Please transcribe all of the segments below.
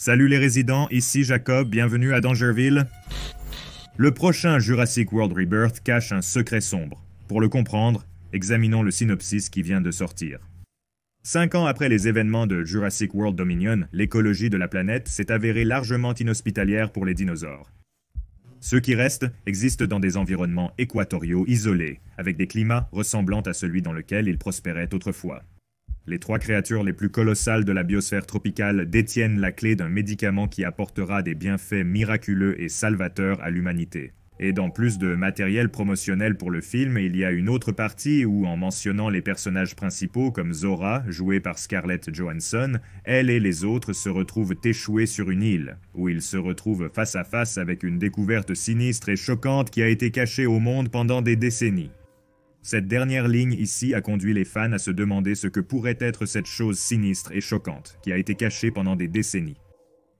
Salut les résidents, ici Jacob, bienvenue à Dangerville. Le prochain Jurassic World Rebirth cache un secret sombre. Pour le comprendre, examinons le synopsis qui vient de sortir. 5 ans après les événements de Jurassic World Dominion, l'écologie de la planète s'est avérée largement inhospitalière pour les dinosaures. Ceux qui restent existent dans des environnements équatoriaux isolés, avec des climats ressemblant à celui dans lequel ils prospéraient autrefois. Les 3 créatures les plus colossales de la biosphère tropicale détiennent la clé d'un médicament qui apportera des bienfaits miraculeux et salvateurs à l'humanité. Et dans plus de matériel promotionnel pour le film, il y a une autre partie où, en mentionnant les personnages principaux comme Zora, jouée par Scarlett Johansson, elle et les autres se retrouvent échoués sur une île, où ils se retrouvent face à face avec une découverte sinistre et choquante qui a été cachée au monde pendant des décennies. Cette dernière ligne ici a conduit les fans à se demander ce que pourrait être cette chose sinistre et choquante, qui a été cachée pendant des décennies.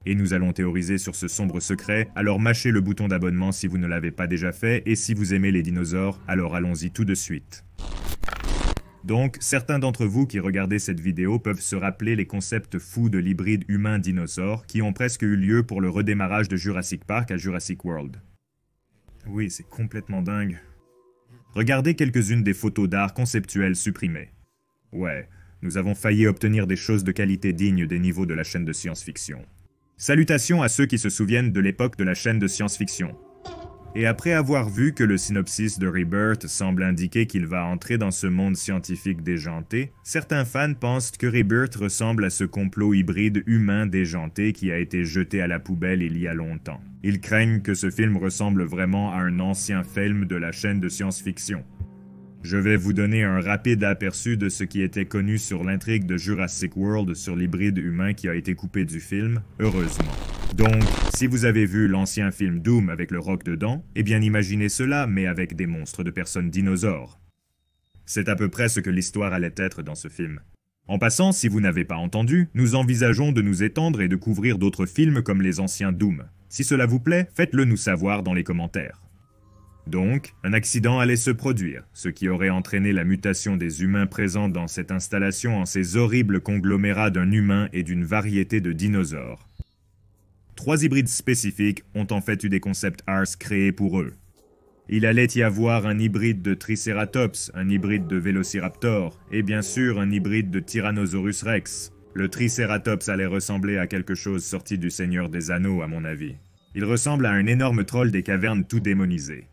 Et nous allons théoriser sur ce sombre secret, alors mâchez le bouton d'abonnement si vous ne l'avez pas déjà fait, et si vous aimez les dinosaures, alors allons-y tout de suite. Donc, certains d'entre vous qui regardez cette vidéo peuvent se rappeler les concepts fous de l'hybride humain-dinosaure qui ont presque eu lieu pour le redémarrage de Jurassic Park à Jurassic World. Oui, c'est complètement dingue. Regardez quelques-unes des photos d'art conceptuelles supprimées. Ouais, nous avons failli obtenir des choses de qualité dignes des niveaux de la chaîne de science-fiction. Salutations à ceux qui se souviennent de l'époque de la chaîne de science-fiction. Et après avoir vu que le synopsis de Rebirth semble indiquer qu'il va entrer dans ce monde scientifique déjanté, certains fans pensent que Rebirth ressemble à ce complot hybride humain déjanté qui a été jeté à la poubelle il y a longtemps. Ils craignent que ce film ressemble vraiment à un ancien film de la chaîne de science-fiction. Je vais vous donner un rapide aperçu de ce qui était connu sur l'intrigue de Jurassic World sur l'hybride humain qui a été coupé du film, heureusement. Donc, si vous avez vu l'ancien film Doom avec le roc dedans, eh bien imaginez cela, mais avec des monstres de personnes dinosaures. C'est à peu près ce que l'histoire allait être dans ce film. En passant, si vous n'avez pas entendu, nous envisageons de nous étendre et de couvrir d'autres films comme les anciens Doom. Si cela vous plaît, faites-le nous savoir dans les commentaires. Donc, un accident allait se produire, ce qui aurait entraîné la mutation des humains présents dans cette installation en ces horribles conglomérats d'un humain et d'une variété de dinosaures. 3 hybrides spécifiques ont en fait eu des concepts ars créés pour eux. Il allait y avoir un hybride de Triceratops, un hybride de Vélociraptor, et bien sûr un hybride de Tyrannosaurus Rex. Le Triceratops allait ressembler à quelque chose sorti du Seigneur des Anneaux à mon avis. Il ressemble à un énorme troll des cavernes tout démonisé.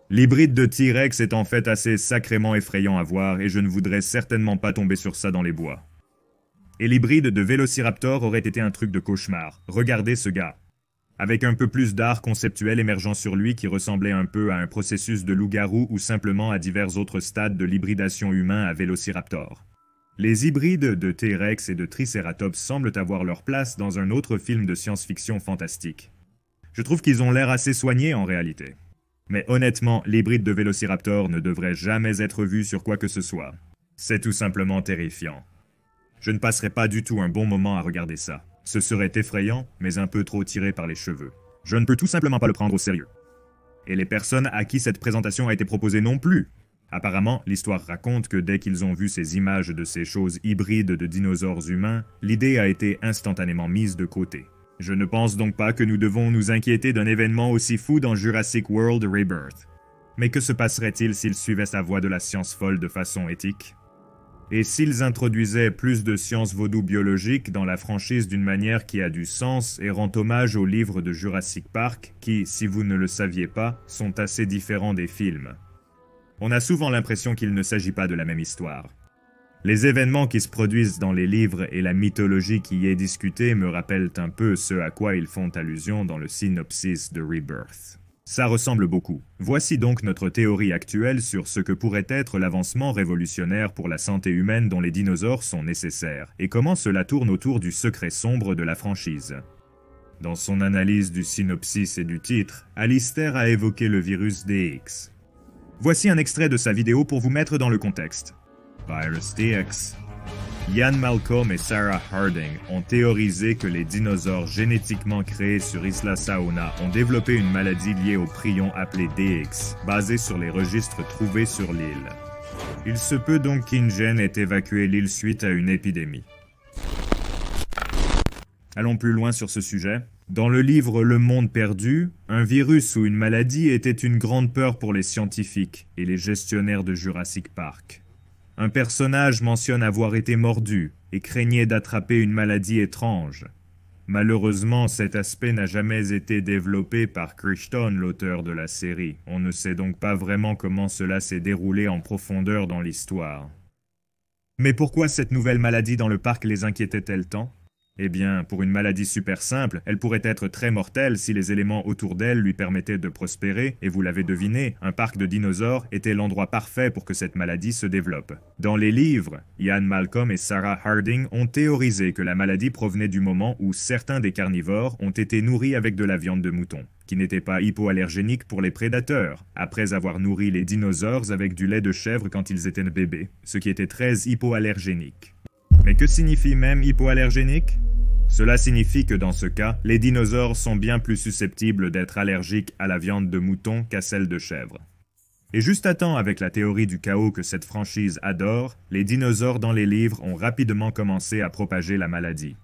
L'hybride de T-Rex est en fait assez sacrément effrayant à voir et je ne voudrais certainement pas tomber sur ça dans les bois. Et l'hybride de Vélociraptor aurait été un truc de cauchemar. Regardez ce gars. Avec un peu plus d'art conceptuel émergeant sur lui qui ressemblait un peu à un processus de loup-garou ou simplement à divers autres stades de l'hybridation humain à Vélociraptor. Les hybrides de T-Rex et de Triceratops semblent avoir leur place dans un autre film de science-fiction fantastique. Je trouve qu'ils ont l'air assez soignés en réalité. Mais honnêtement, l'hybride de Vélociraptor ne devrait jamais être vu sur quoi que ce soit. C'est tout simplement terrifiant. Je ne passerai pas du tout un bon moment à regarder ça. Ce serait effrayant, mais un peu trop tiré par les cheveux. Je ne peux tout simplement pas le prendre au sérieux. Et les personnes à qui cette présentation a été proposée non plus. Apparemment, l'histoire raconte que dès qu'ils ont vu ces images de ces choses hybrides de dinosaures humains, l'idée a été instantanément mise de côté. Je ne pense donc pas que nous devons nous inquiéter d'un événement aussi fou dans Jurassic World Rebirth. Mais que se passerait-il s'ils suivaient sa voie de la science folle de façon éthique? Et s'ils introduisaient plus de science vaudou biologique dans la franchise d'une manière qui a du sens et rend hommage aux livres de Jurassic Park qui, si vous ne le saviez pas, sont assez différents des films? On a souvent l'impression qu'il ne s'agit pas de la même histoire. Les événements qui se produisent dans les livres et la mythologie qui y est discutée me rappellent un peu ce à quoi ils font allusion dans le synopsis de Rebirth. Ça ressemble beaucoup. Voici donc notre théorie actuelle sur ce que pourrait être l'avancement révolutionnaire pour la santé humaine dont les dinosaures sont nécessaires, et comment cela tourne autour du secret sombre de la franchise. Dans son analyse du synopsis et du titre, Alistair a évoqué le virus DX. Voici un extrait de sa vidéo pour vous mettre dans le contexte. Virus DX. Ian Malcolm et Sarah Harding ont théorisé que les dinosaures génétiquement créés sur Isla Saona ont développé une maladie liée au prion appelé DX, basée sur les registres trouvés sur l'île. Il se peut donc qu'InGen ait évacué l'île suite à une épidémie. Allons plus loin sur ce sujet. Dans le livre Le Monde perdu, un virus ou une maladie était une grande peur pour les scientifiques et les gestionnaires de Jurassic Park. Un personnage mentionne avoir été mordu et craignait d'attraper une maladie étrange. Malheureusement, cet aspect n'a jamais été développé par Crichton, l'auteur de la série. On ne sait donc pas vraiment comment cela s'est déroulé en profondeur dans l'histoire. Mais pourquoi cette nouvelle maladie dans le parc les inquiétait-elle tant ? Eh bien, pour une maladie super simple, elle pourrait être très mortelle si les éléments autour d'elle lui permettaient de prospérer, et vous l'avez deviné, un parc de dinosaures était l'endroit parfait pour que cette maladie se développe. Dans les livres, Ian Malcolm et Sarah Harding ont théorisé que la maladie provenait du moment où certains des carnivores ont été nourris avec de la viande de mouton, qui n'était pas hypoallergénique pour les prédateurs, après avoir nourri les dinosaures avec du lait de chèvre quand ils étaient bébés, ce qui était très hypoallergénique. Mais que signifie même hypoallergénique ? Cela signifie que dans ce cas, les dinosaures sont bien plus susceptibles d'être allergiques à la viande de mouton qu'à celle de chèvre. Et juste à temps avec la théorie du chaos que cette franchise adore, les dinosaures dans les livres ont rapidement commencé à propager la maladie.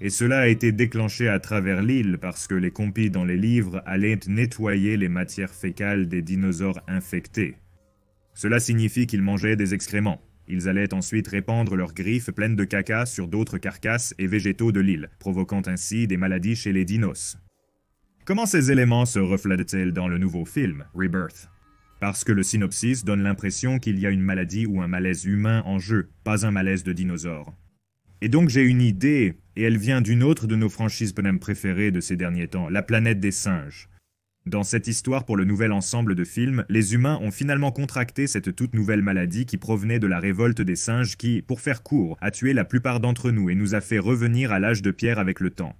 Et cela a été déclenché à travers l'île parce que les compis dans les livres allaient nettoyer les matières fécales des dinosaures infectés. Cela signifie qu'ils mangeaient des excréments. Ils allaient ensuite répandre leurs griffes pleines de caca sur d'autres carcasses et végétaux de l'île, provoquant ainsi des maladies chez les dinos. Comment ces éléments se reflètent-ils dans le nouveau film, Rebirth ? Parce que le synopsis donne l'impression qu'il y a une maladie ou un malaise humain en jeu, pas un malaise de dinosaure. Et donc j'ai une idée, et elle vient d'une autre de nos franchises bonhommes préférées de ces derniers temps, la planète des singes. Dans cette histoire pour le nouvel ensemble de films, les humains ont finalement contracté cette toute nouvelle maladie qui provenait de la révolte des singes qui, pour faire court, a tué la plupart d'entre nous et nous a fait revenir à l'âge de pierre avec le temps.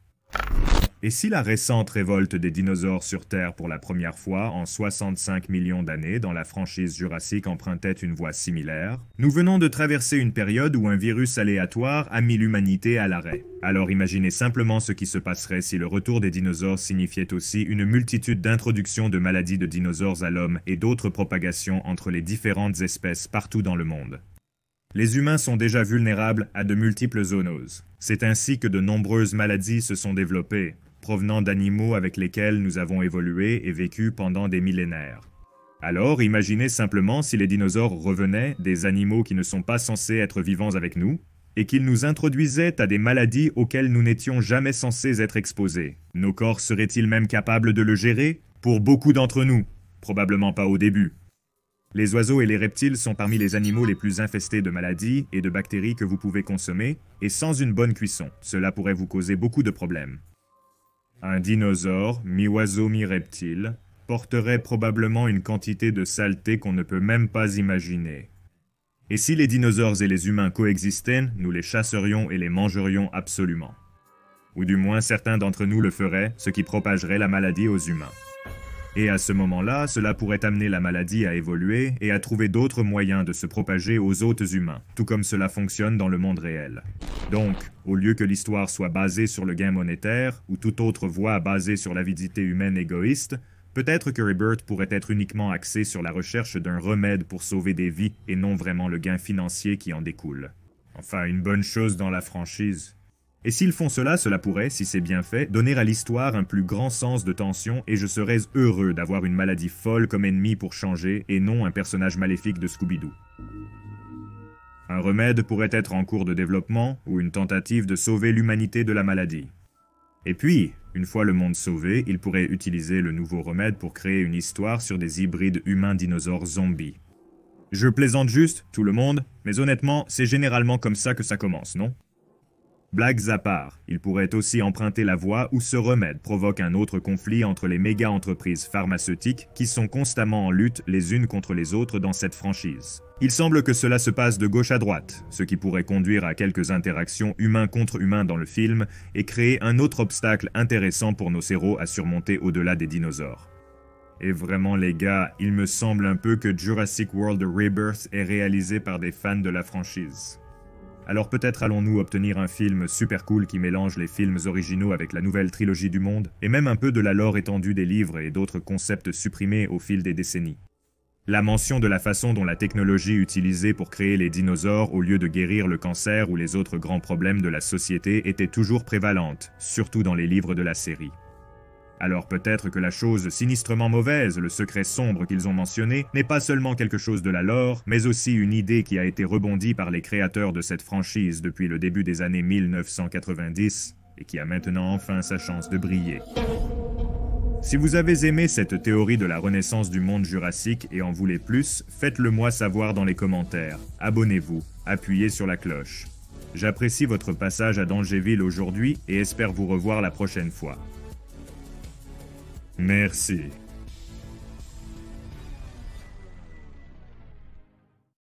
Et si la récente révolte des dinosaures sur Terre pour la première fois en 65 millions d'années dans la franchise Jurassique empruntait une voie similaire, nous venons de traverser une période où un virus aléatoire a mis l'humanité à l'arrêt. Alors imaginez simplement ce qui se passerait si le retour des dinosaures signifiait aussi une multitude d'introductions de maladies de dinosaures à l'homme et d'autres propagations entre les différentes espèces partout dans le monde. Les humains sont déjà vulnérables à de multiples zoonoses. C'est ainsi que de nombreuses maladies se sont développées, provenant d'animaux avec lesquels nous avons évolué et vécu pendant des millénaires. Alors, imaginez simplement si les dinosaures revenaient, des animaux qui ne sont pas censés être vivants avec nous, et qu'ils nous introduisaient à des maladies auxquelles nous n'étions jamais censés être exposés. Nos corps seraient-ils même capables de le gérer ? Pour beaucoup d'entre nous, probablement pas au début. Les oiseaux et les reptiles sont parmi les animaux les plus infestés de maladies et de bactéries que vous pouvez consommer, et sans une bonne cuisson, cela pourrait vous causer beaucoup de problèmes. Un dinosaure, mi-oiseau, mi-reptile, porterait probablement une quantité de saleté qu'on ne peut même pas imaginer. Et si les dinosaures et les humains coexistaient, nous les chasserions et les mangerions absolument. Ou du moins certains d'entre nous le feraient, ce qui propagerait la maladie aux humains. Et à ce moment-là, cela pourrait amener la maladie à évoluer et à trouver d'autres moyens de se propager aux autres humains, tout comme cela fonctionne dans le monde réel. Donc, au lieu que l'histoire soit basée sur le gain monétaire, ou toute autre voie basée sur l'avidité humaine égoïste, peut-être que Rebirth pourrait être uniquement axé sur la recherche d'un remède pour sauver des vies et non vraiment le gain financier qui en découle. Enfin, une bonne chose dans la franchise. Et s'ils font cela, cela pourrait, si c'est bien fait, donner à l'histoire un plus grand sens de tension et je serais heureux d'avoir une maladie folle comme ennemi pour changer et non un personnage maléfique de Scooby-Doo. Un remède pourrait être en cours de développement ou une tentative de sauver l'humanité de la maladie. Et puis, une fois le monde sauvé, il pourrait utiliser le nouveau remède pour créer une histoire sur des hybrides humains-dinosaures zombies. Je plaisante juste, tout le monde, mais honnêtement, c'est généralement comme ça que ça commence, non ? Blagues à part, il pourrait aussi emprunter la voie où ce remède provoque un autre conflit entre les méga-entreprises pharmaceutiques qui sont constamment en lutte les unes contre les autres dans cette franchise. Il semble que cela se passe de gauche à droite, ce qui pourrait conduire à quelques interactions humain contre humain dans le film et créer un autre obstacle intéressant pour nos héros à surmonter au-delà des dinosaures. Et vraiment les gars, il me semble un peu que Jurassic World Rebirth est réalisé par des fans de la franchise. Alors peut-être allons-nous obtenir un film super cool qui mélange les films originaux avec la nouvelle trilogie du monde, et même un peu de la lore étendue des livres et d'autres concepts supprimés au fil des décennies. La mention de la façon dont la technologie utilisée pour créer les dinosaures au lieu de guérir le cancer ou les autres grands problèmes de la société était toujours prévalente, surtout dans les livres de la série. Alors peut-être que la chose sinistrement mauvaise, le secret sombre qu'ils ont mentionné, n'est pas seulement quelque chose de la lore, mais aussi une idée qui a été rebondie par les créateurs de cette franchise depuis le début des années 1990 et qui a maintenant enfin sa chance de briller. Si vous avez aimé cette théorie de la renaissance du monde jurassique et en voulez plus, faites-le moi savoir dans les commentaires. Abonnez-vous, appuyez sur la cloche. J'apprécie votre passage à Dangerville aujourd'hui et espère vous revoir la prochaine fois. Merci.